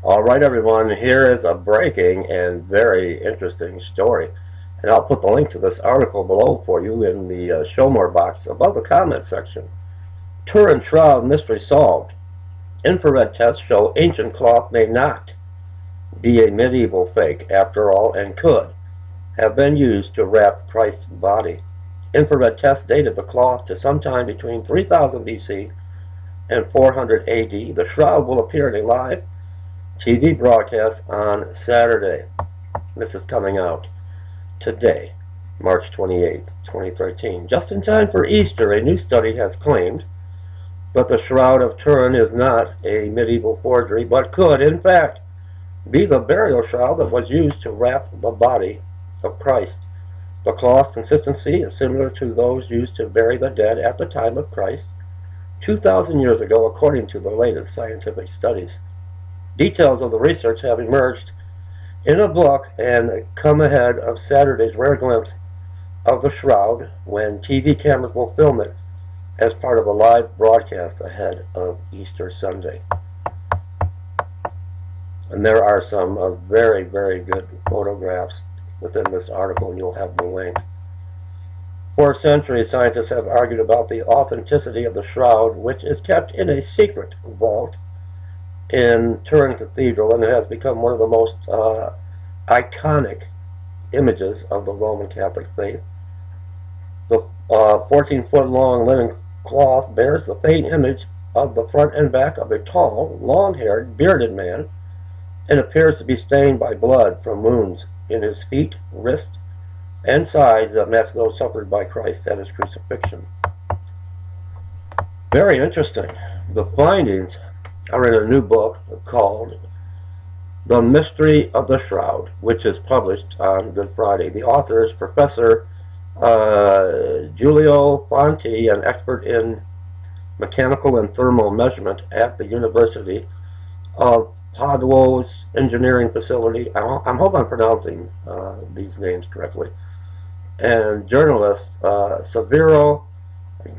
All right, everyone, here is a breaking and very interesting story. And I'll put the link to this article below for you in the show more box above the comment section. Turin Shroud mystery solved. Infrared tests show ancient cloth may not be a medieval fake after all and could have been used to wrap Christ's body. Infrared tests dated the cloth to sometime between 3000 BC and 400 AD. The shroud will appear in a live TV broadcast on Saturday. This is coming out today, March 28, 2013. Just in time for Easter, a new study has claimed that the Shroud of Turin is not a medieval forgery, but could, in fact, be the burial shroud that was used to wrap the body of Christ. The cloth consistency is similar to those used to bury the dead at the time of Christ, 2,000 years ago, according to the latest scientific studies. Details of the research have emerged in a book and come ahead of Saturday's rare glimpse of the shroud when TV cameras will film it as part of a live broadcast ahead of Easter Sunday. And there are some very, very good photographs within this article, and you'll have the link. For centuries, scientists have argued about the authenticity of the shroud, which is kept in a secret vault in Turin Cathedral, and it has become one of the most iconic images of the Roman Catholic faith. The 14-foot long linen cloth bears the faint image of the front and back of a tall, long-haired, bearded man, and appears to be stained by blood from wounds in his feet, wrists, and sides that match those suffered by Christ at his crucifixion. Very interesting. The findings are in a new book called The Mystery of the Shroud, which is published on Good Friday. The author is Professor Giulio Fanti, an expert in mechanical and thermal measurement at the University of Padua's engineering facility. I hope I'm pronouncing these names correctly. And journalist Severo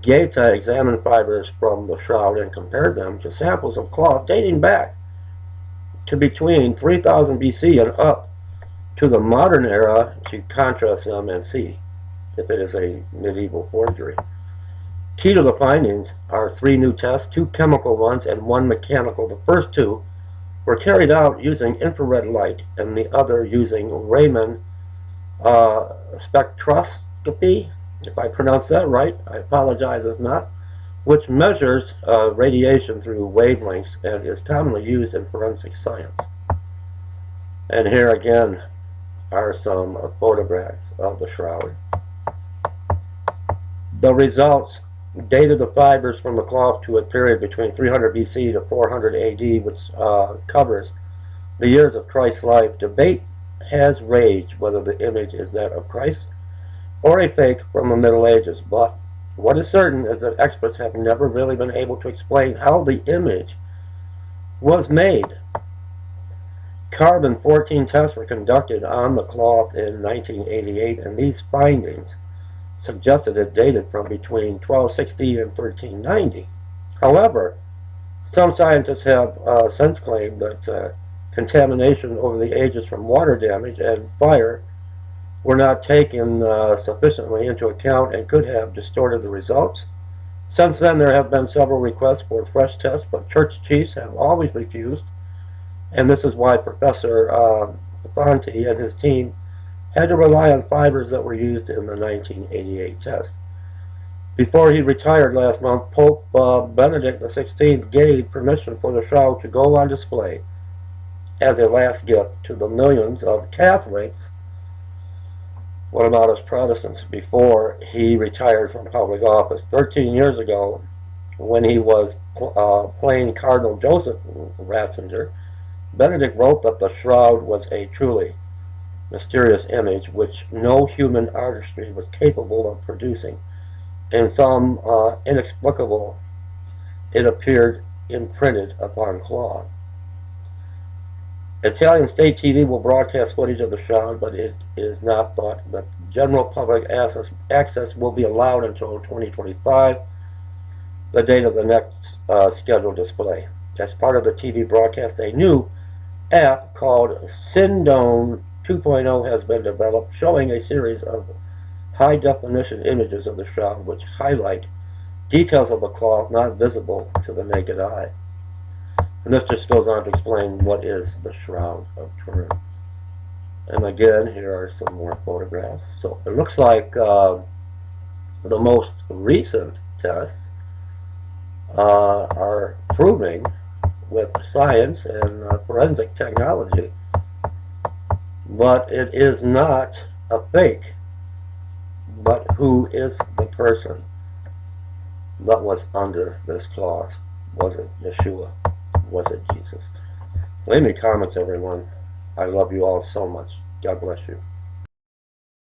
Gaeta examined fibers from the shroud and compared them to samples of cloth dating back to between 3000 BC and up to the modern era to contrast them and see if it is a medieval forgery. Key to the findings are 3 new tests, 2 chemical ones and 1 mechanical. The first 2 were carried out using infrared light and the other using Raman spectroscopy, if I pronounce that right, I apologize if not, which measures radiation through wavelengths and is commonly used in forensic science. And here again are some photographs of the shroud. The results dated the fibers from the cloth to a period between 300 BC to 400 AD, which covers the years of Christ's life. Debate has raged whether the image is that of Christ or a fake from the Middle Ages, but what is certain is that experts have never really been able to explain how the image was made. Carbon-14 tests were conducted on the cloth in 1988, and these findings suggested it dated from between 1260 and 1390. However, some scientists have since claimed that contamination over the ages from water damage and fire were not taken sufficiently into account and could have distorted the results. Since then, there have been several requests for fresh tests, but church chiefs have always refused, and this is why Professor Fanti and his team had to rely on fibers that were used in the 1988 test. Before he retired last month, Pope Benedict XVI gave permission for the shroud to go on display as a last gift to the millions of Catholics, what about us Protestants, before he retired from public office. 13 years ago, when he was playing Cardinal Joseph Ratzinger, Benedict wrote that the shroud was a truly mysterious image which no human artistry was capable of producing. In some inexplicable, it appeared imprinted upon cloth. Italian state TV will broadcast footage of the shroud, but it is not thought that general public access will be allowed until 2025, the date of the next scheduled display. As part of the TV broadcast, a new app called Syndome 2.0 has been developed, showing a series of high-definition images of the shroud which highlight details of the cloth not visible to the naked eye. And this just goes on to explain what is the Shroud of Turin. And again, here are some more photographs. So it looks like the most recent tests are proving with science and forensic technology, but it is not a fake. But who is the person that was under this cloth? Was it Yeshua? Was it Jesus? Leave me comments, everyone. I love you all so much. God bless you.